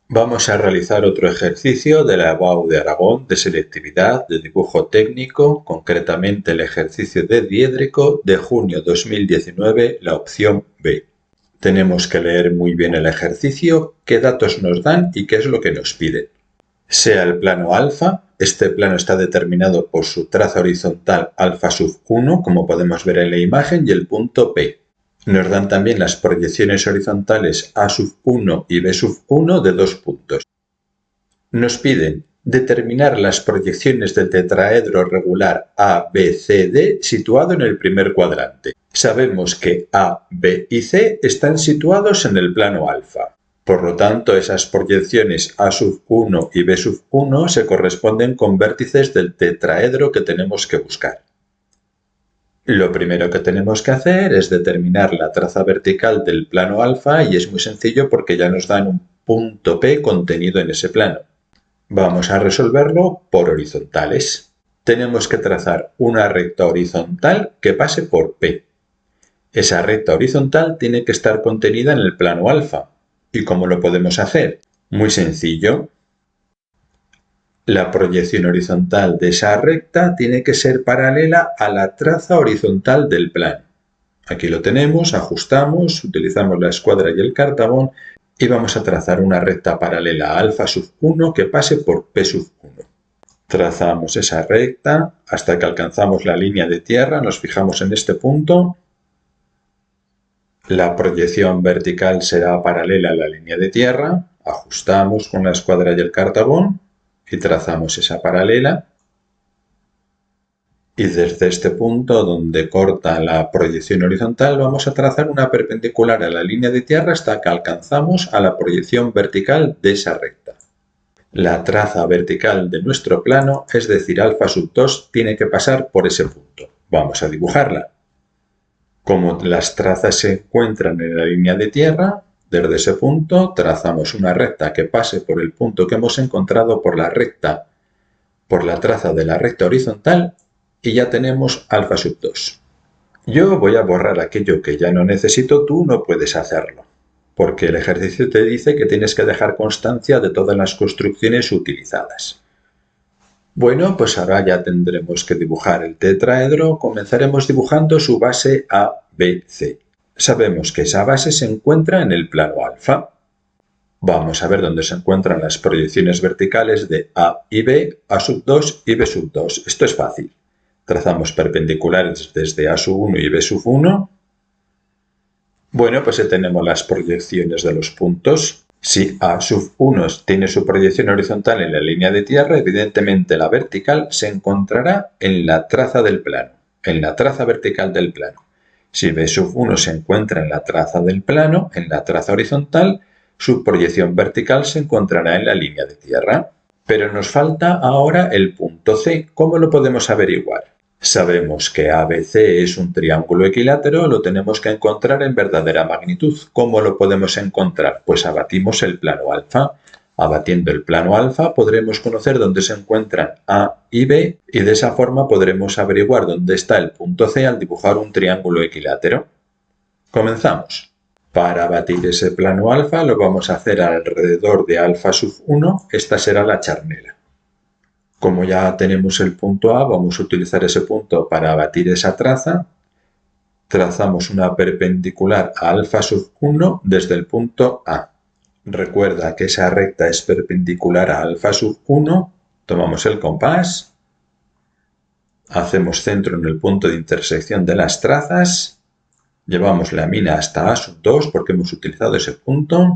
Vamos a realizar otro ejercicio de la EBAU de Aragón de selectividad de dibujo técnico, concretamente el ejercicio de diédrico de junio 2019, la opción B. Tenemos que leer muy bien el ejercicio, qué datos nos dan y qué es lo que nos piden. Sea el plano alfa, este plano está determinado por su traza horizontal alfa sub 1, como podemos ver en la imagen, y el punto P. Nos dan también las proyecciones horizontales A sub 1 y B sub 1 de dos puntos. Nos piden determinar las proyecciones del tetraedro regular ABCD situado en el primer cuadrante. Sabemos que A, B y C están situados en el plano alfa. Por lo tanto, esas proyecciones A sub 1 y B sub 1 se corresponden con vértices del tetraedro que tenemos que buscar. Lo primero que tenemos que hacer es determinar la traza vertical del plano alfa y es muy sencillo porque ya nos dan un punto P contenido en ese plano. Vamos a resolverlo por horizontales. Tenemos que trazar una recta horizontal que pase por P. Esa recta horizontal tiene que estar contenida en el plano alfa. ¿Y cómo lo podemos hacer? Muy sencillo. La proyección horizontal de esa recta tiene que ser paralela a la traza horizontal del plano. Aquí lo tenemos, ajustamos, utilizamos la escuadra y el cartabón y vamos a trazar una recta paralela a alfa sub 1 que pase por P sub 1. Trazamos esa recta hasta que alcanzamos la línea de tierra, nos fijamos en este punto. La proyección vertical será paralela a la línea de tierra, ajustamos con la escuadra y el cartabón y trazamos esa paralela. Y desde este punto donde corta la proyección horizontal vamos a trazar una perpendicular a la línea de tierra hasta que alcanzamos a la proyección vertical de esa recta. La traza vertical de nuestro plano, es decir, alfa sub 2, tiene que pasar por ese punto. Vamos a dibujarla. Como las trazas se encuentran en la línea de tierra, desde ese punto trazamos una recta que pase por el punto que hemos encontrado por la traza de la recta horizontal y ya tenemos alfa sub 2. Yo voy a borrar aquello que ya no necesito, tú no puedes hacerlo, porque el ejercicio te dice que tienes que dejar constancia de todas las construcciones utilizadas. Bueno, pues ahora ya tendremos que dibujar el tetraedro. Comenzaremos dibujando su base A, B, C. Sabemos que esa base se encuentra en el plano alfa. Vamos a ver dónde se encuentran las proyecciones verticales de A y B, A sub 2 y B sub 2. Esto es fácil. Trazamos perpendiculares desde A sub 1 y B sub 1. Bueno, pues ya tenemos las proyecciones de los puntos. Si A sub 1 tiene su proyección horizontal en la línea de tierra, evidentemente la vertical se encontrará en la traza del plano, en la traza vertical del plano. Si B sub 1 se encuentra en la traza del plano, en la traza horizontal, su proyección vertical se encontrará en la línea de tierra. Pero nos falta ahora el punto C. ¿Cómo lo podemos averiguar? Sabemos que ABC es un triángulo equilátero, lo tenemos que encontrar en verdadera magnitud. ¿Cómo lo podemos encontrar? Pues abatimos el plano alfa. Abatiendo el plano alfa podremos conocer dónde se encuentran A y B y de esa forma podremos averiguar dónde está el punto C al dibujar un triángulo equilátero. Comenzamos. Para abatir ese plano alfa lo vamos a hacer alrededor de alfa sub 1, esta será la charnela. Como ya tenemos el punto A, vamos a utilizar ese punto para abatir esa traza. Trazamos una perpendicular a alfa sub 1 desde el punto A. Recuerda que esa recta es perpendicular a alfa sub 1. Tomamos el compás. Hacemos centro en el punto de intersección de las trazas. Llevamos la mina hasta A sub 2 porque hemos utilizado ese punto.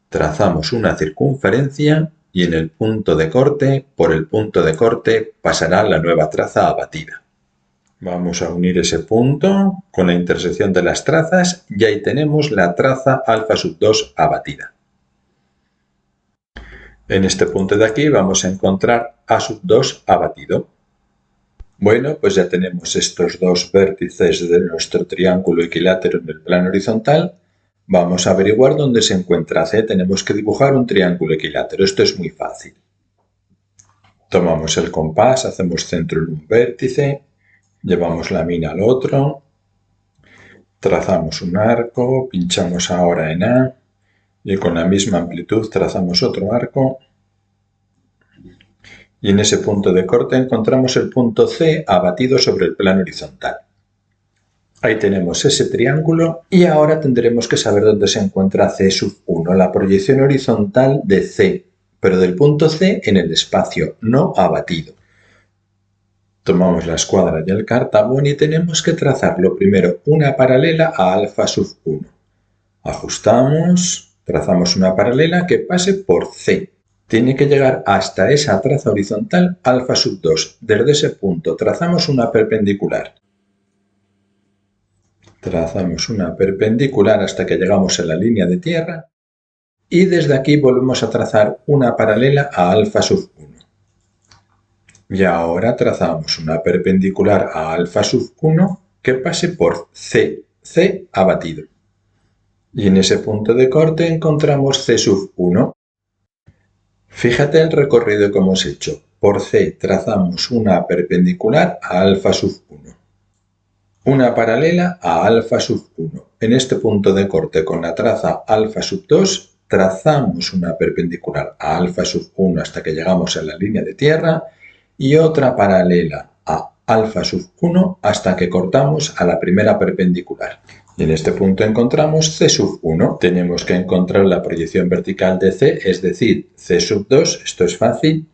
Trazamos una circunferencia. Y en el punto de corte, por el punto de corte, pasará la nueva traza abatida. Vamos a unir ese punto con la intersección de las trazas y ahí tenemos la traza alfa sub 2 abatida. En este punto de aquí vamos a encontrar A sub 2 abatido. Bueno, pues ya tenemos estos dos vértices de nuestro triángulo equilátero en el plano horizontal. Vamos a averiguar dónde se encuentra C. Tenemos que dibujar un triángulo equilátero. Esto es muy fácil. Tomamos el compás, hacemos centro en un vértice, llevamos la mina al otro, trazamos un arco, pinchamos ahora en A Y con la misma amplitud trazamos otro arco. Y en ese punto de corte encontramos el punto C abatido sobre el plano horizontal. Ahí tenemos ese triángulo y ahora tendremos que saber dónde se encuentra C1, la proyección horizontal de C, pero del punto C en el espacio, no abatido. Tomamos la escuadra y el cartabón y tenemos que trazar lo primero una paralela a alfa1. Ajustamos, trazamos una paralela que pase por C. Tiene que llegar hasta esa traza horizontal alfa2. Desde ese punto trazamos una perpendicular. Trazamos una perpendicular hasta que llegamos a la línea de tierra y desde aquí volvemos a trazar una paralela a alfa1. Y ahora trazamos una perpendicular a alfa1 que pase por C, C abatido. Y en ese punto de corte encontramos C1. Fíjate el recorrido que hemos hecho. Por C trazamos una perpendicular a alfa1. Una paralela a alfa1. En este punto de corte con la traza alfa2 trazamos una perpendicular a alfa1 hasta que llegamos a la línea de tierra y otra paralela a alfa1 hasta que cortamos a la primera perpendicular. Y en este punto encontramos C1. Tenemos que encontrar la proyección vertical de C, es decir, C2. Esto es fácil.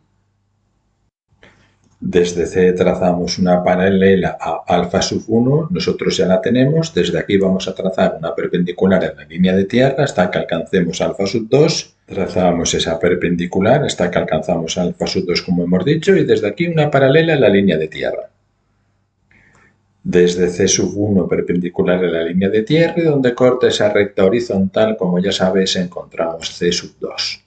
Desde C trazamos una paralela a alfa1, nosotros ya la tenemos. Desde aquí vamos a trazar una perpendicular en la línea de tierra hasta que alcancemos alfa2. Trazamos esa perpendicular hasta que alcanzamos alfa2 como hemos dicho y desde aquí una paralela en la línea de tierra. Desde C1 perpendicular en la línea de tierra y donde corta esa recta horizontal, como ya sabéis, encontramos C2.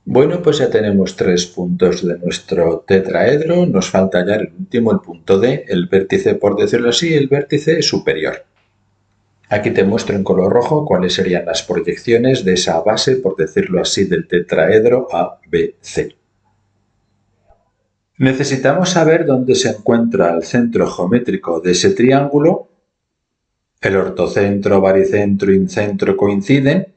Bueno, pues ya tenemos 3 puntos de nuestro tetraedro. Nos falta hallar el último, el punto D, el vértice, por decirlo así, el vértice superior. Aquí te muestro en color rojo cuáles serían las proyecciones de esa base, por decirlo así, del tetraedro ABC. Necesitamos saber dónde se encuentra el centro geométrico de ese triángulo. El ortocentro, baricentro, incentro coinciden.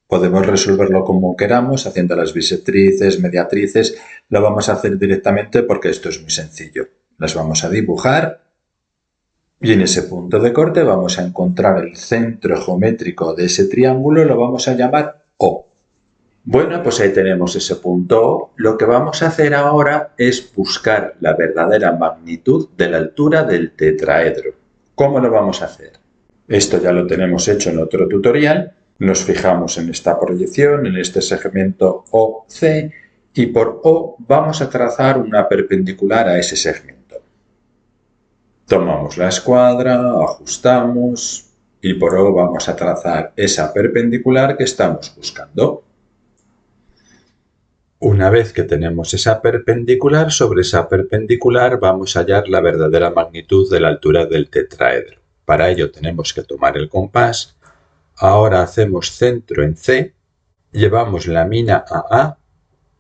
Podemos resolverlo como queramos, haciendo las bisectrices, mediatrices. Lo vamos a hacer directamente porque esto es muy sencillo. Las vamos a dibujar y en ese punto de corte vamos a encontrar el centro geométrico de ese triángulo, lo vamos a llamar O. Bueno, pues ahí tenemos ese punto O. Lo que vamos a hacer ahora es buscar la verdadera magnitud de la altura del tetraedro. ¿Cómo lo vamos a hacer? Esto ya lo tenemos hecho en otro tutorial. Nos fijamos en esta proyección, en este segmento OC, y por O vamos a trazar una perpendicular a ese segmento. Tomamos la escuadra, ajustamos, y por O vamos a trazar esa perpendicular que estamos buscando. Una vez que tenemos esa perpendicular, sobre esa perpendicular vamos a hallar la verdadera magnitud de la altura del tetraedro. Para ello tenemos que tomar el compás. Ahora hacemos centro en C, llevamos la mina a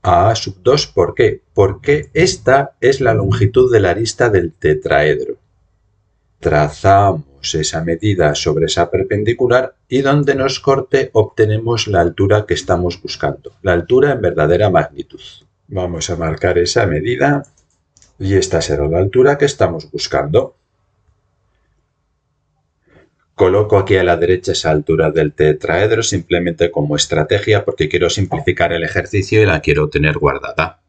A2. ¿Por qué? Porque esta es la longitud de la arista del tetraedro. Trazamos esa medida sobre esa perpendicular y donde nos corte obtenemos la altura que estamos buscando, la altura en verdadera magnitud. Vamos a marcar esa medida y esta será la altura que estamos buscando. Coloco aquí a la derecha esa altura del tetraedro simplemente como estrategia porque quiero simplificar el ejercicio y la quiero tener guardada.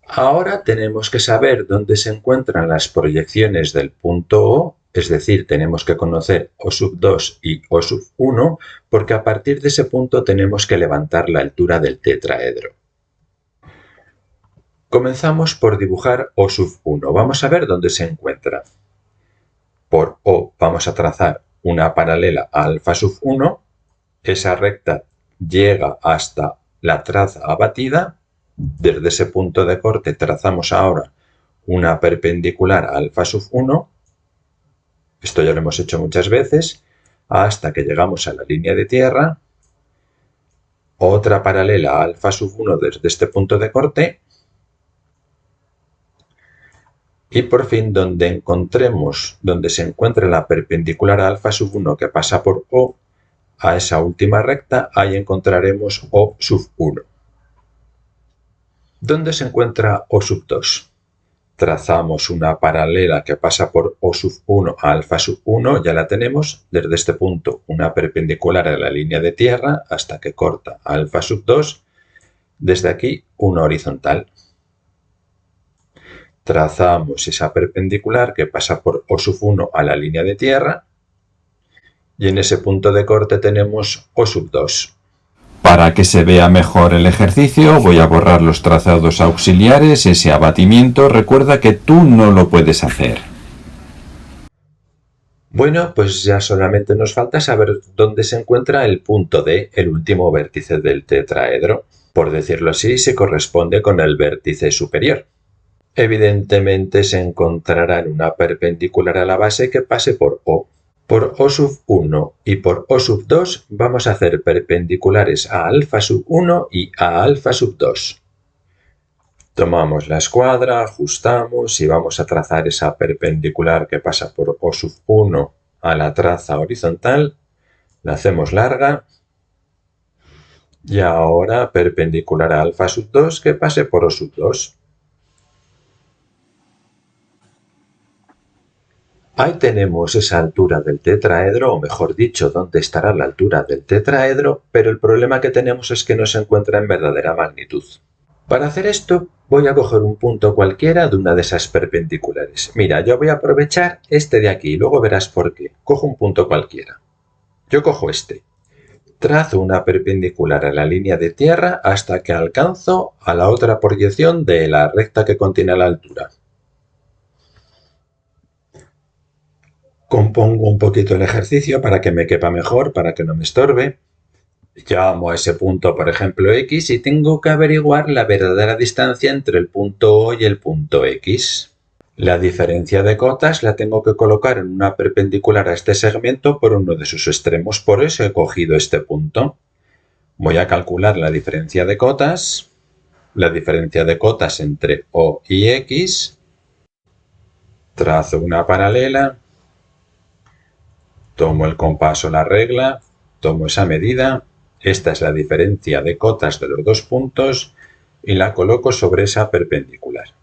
Ahora tenemos que saber dónde se encuentran las proyecciones del punto O, es decir, tenemos que conocer O2 y O1 porque a partir de ese punto tenemos que levantar la altura del tetraedro. Comenzamos por dibujar O1. Vamos a ver dónde se encuentra. Por O vamos a trazar una paralela a alfa1, esa recta llega hasta la traza abatida, desde ese punto de corte trazamos ahora una perpendicular a alfa1, esto ya lo hemos hecho muchas veces, hasta que llegamos a la línea de tierra, otra paralela a alfa1 desde este punto de corte, y por fin donde encontremos, donde se encuentre la perpendicular a alfa1 que pasa por O, a esa última recta, ahí encontraremos O sub 1. ¿Dónde se encuentra O sub 2? Trazamos una paralela que pasa por O sub 1 a alfa sub 1, ya la tenemos, desde este punto una perpendicular a la línea de tierra hasta que corta a alfa sub 2, desde aquí una horizontal. Trazamos esa perpendicular que pasa por O sub 1 a la línea de tierra y en ese punto de corte tenemos O sub 2. Para que se vea mejor el ejercicio, voy a borrar los trazados auxiliares, ese abatimiento. Recuerda que tú no lo puedes hacer. Bueno, pues ya solamente nos falta saber dónde se encuentra el punto D, el último vértice del tetraedro. Por decirlo así, se corresponde con el vértice superior. Evidentemente se encontrará en una perpendicular a la base que pase por O. Por O sub 1 y por O sub 2 vamos a hacer perpendiculares a alfa sub 1 y a alfa sub 2. Tomamos la escuadra, ajustamos y vamos a trazar esa perpendicular que pasa por O sub 1 a la traza horizontal. La hacemos larga. Y ahora perpendicular a alfa sub 2 que pase por O sub 2. Ahí tenemos esa altura del tetraedro, o mejor dicho, dónde estará la altura del tetraedro, pero el problema que tenemos es que no se encuentra en verdadera magnitud. Para hacer esto, voy a coger un punto cualquiera de una de esas perpendiculares. Mira, yo voy a aprovechar este de aquí, luego verás por qué. Cojo un punto cualquiera. Yo cojo este. Trazo una perpendicular a la línea de tierra hasta que alcanzo a la otra proyección de la recta que contiene la altura. Compongo un poquito el ejercicio para que me quepa mejor, para que no me estorbe. Llamo a ese punto, por ejemplo, X, y tengo que averiguar la verdadera distancia entre el punto O y el punto X. La diferencia de cotas la tengo que colocar en una perpendicular a este segmento por uno de sus extremos, por eso he cogido este punto. Voy a calcular la diferencia de cotas entre O y X. Trazo una paralela. Tomo el compás o la regla, tomo esa medida, esta es la diferencia de cotas de los dos puntos y la coloco sobre esa perpendicular.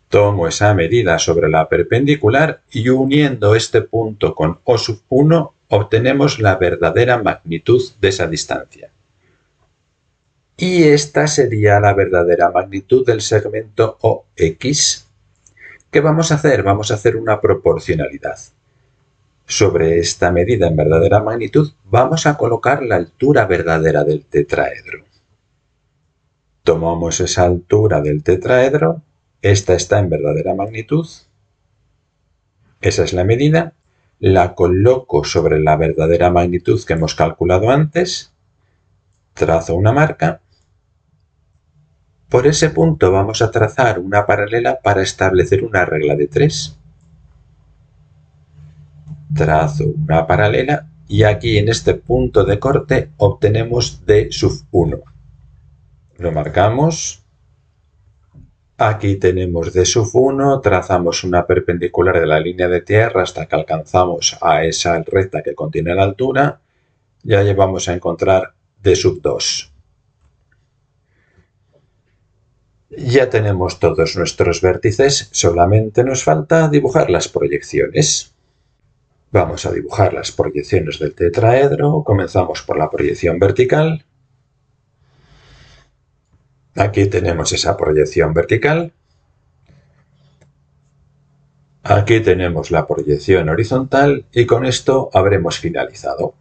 Tomo esa medida sobre la perpendicular y uniendo este punto con O sub 1 obtenemos la verdadera magnitud de esa distancia. Y esta sería la verdadera magnitud del segmento OX. ¿Qué vamos a hacer? Vamos a hacer una proporcionalidad. Sobre esta medida en verdadera magnitud vamos a colocar la altura verdadera del tetraedro. Tomamos esa altura del tetraedro, esta está en verdadera magnitud, esa es la medida, la coloco sobre la verdadera magnitud que hemos calculado antes, trazo una marca. Por ese punto vamos a trazar una paralela para establecer una regla de 3. Trazo una paralela y aquí en este punto de corte obtenemos D sub 1. Lo marcamos. Aquí tenemos D sub 1, trazamos una perpendicular de la línea de tierra hasta que alcanzamos a esa recta que contiene la altura. Y ahí vamos a encontrar D sub 2. Ya tenemos todos nuestros vértices, solamente nos falta dibujar las proyecciones. Vamos a dibujar las proyecciones del tetraedro. Comenzamos por la proyección vertical. Aquí tenemos esa proyección vertical. Aquí tenemos la proyección horizontal y con esto habremos finalizado.